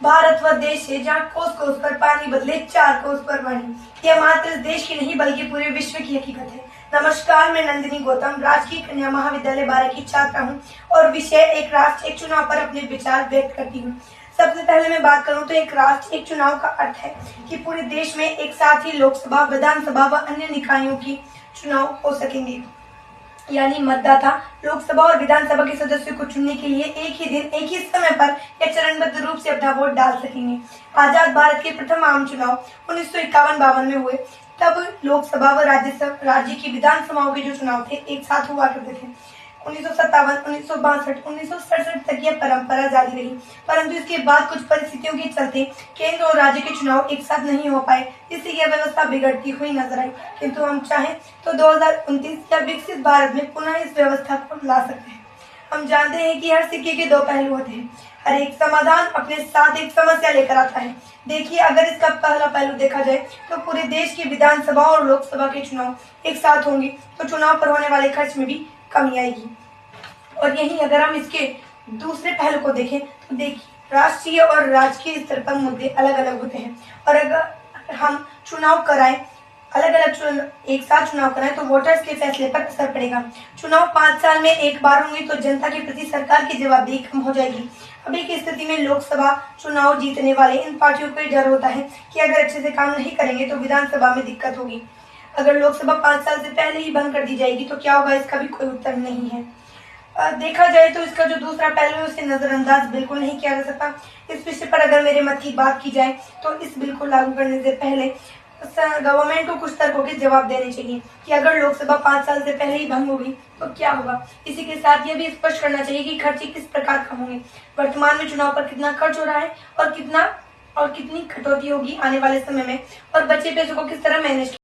भारत वह देश है जहाँ कोस कोस पर पानी बदले 4 कोस पर वाणी। यह मात्र इस देश की नहीं बल्कि पूरे विश्व की हकीकत है। नमस्कार, मैं नंदिनी गौतम राजकीय कन्या महाविद्यालय 12 की छात्रा हूँ और विषय एक राष्ट्र एक चुनाव पर अपने विचार व्यक्त करती हूँ। सबसे पहले मैं बात करूँ तो एक राष्ट्र एक चुनाव का अर्थ है कि पूरे देश में एक साथ ही लोकसभा, विधानसभा व अन्य निकायों की चुनाव हो सकेंगे। यानी मतदाता लोकसभा और विधानसभा के सदस्यों को चुनने के लिए एक ही दिन एक ही समय पर या चरणबद्ध रूप से अपना वोट डाल सकेंगे। आजाद भारत के प्रथम आम चुनाव 1951-52 में हुए। तब लोकसभा व राज्य की विधानसभाओं के जो चुनाव थे एक साथ हुआ करते थे। 1957, 1962, 1967 तक यह परंपरा जारी रही, परंतु इसके बाद कुछ परिस्थितियों के चलते केंद्र और राज्य के चुनाव एक साथ नहीं हो पाए, जिससे यह व्यवस्था बिगड़ती हुई नजर आई। किंतु हम चाहें तो 2029 या विकसित भारत में पुनः इस व्यवस्था को ला सकते हैं। हम जानते हैं कि हर सिक्के के 2 पहलू होते हैं। हर एक समाधान अपने साथ एक समस्या लेकर आता है। देखिए, अगर इसका पहला पहलू देखा जाए तो पूरे देश की विधानसभा और लोकसभा के चुनाव एक साथ होंगे तो चुनाव पर होने वाले खर्च में भी कमी आएगी। और यही अगर हम इसके दूसरे पहलू को देखें तो देखिए, राष्ट्रीय और राजकीय स्तर पर मुद्दे अलग अलग होते हैं और अगर हम चुनाव कराएं एक साथ चुनाव कराएं तो वोटर्स के फैसले पर असर पड़ेगा। चुनाव 5 साल में एक बार होंगे तो जनता के प्रति सरकार की जवाबदेही कम हो जाएगी। अभी की स्थिति में लोकसभा चुनाव जीतने वाले इन पार्टियों को डर होता है कि अगर अच्छे से काम नहीं करेंगे तो विधानसभा में दिक्कत होगी। अगर लोकसभा 5 साल से पहले ही बंद कर दी जाएगी तो क्या होगा, इसका भी कोई उत्तर नहीं है। देखा जाए तो इसका जो दूसरा पहलू है उसे नजरअंदाज बिल्कुल नहीं किया जा सकता। इस विषय पर अगर मेरे मत की बात की जाए तो इस बिल को लागू करने से पहले गवर्नमेंट को कुछ तर्कों के जवाब देने चाहिए कि अगर लोकसभा 5 साल से पहले ही भंग होगी तो क्या होगा। इसी के साथ यह भी स्पष्ट करना चाहिए कि खर्चे किस प्रकार कम होंगे, वर्तमान में चुनाव पर कितना खर्च हो रहा है और कितनी कटौती होगी आने वाले समय में, और बचे पैसों को किस तरह मैनेज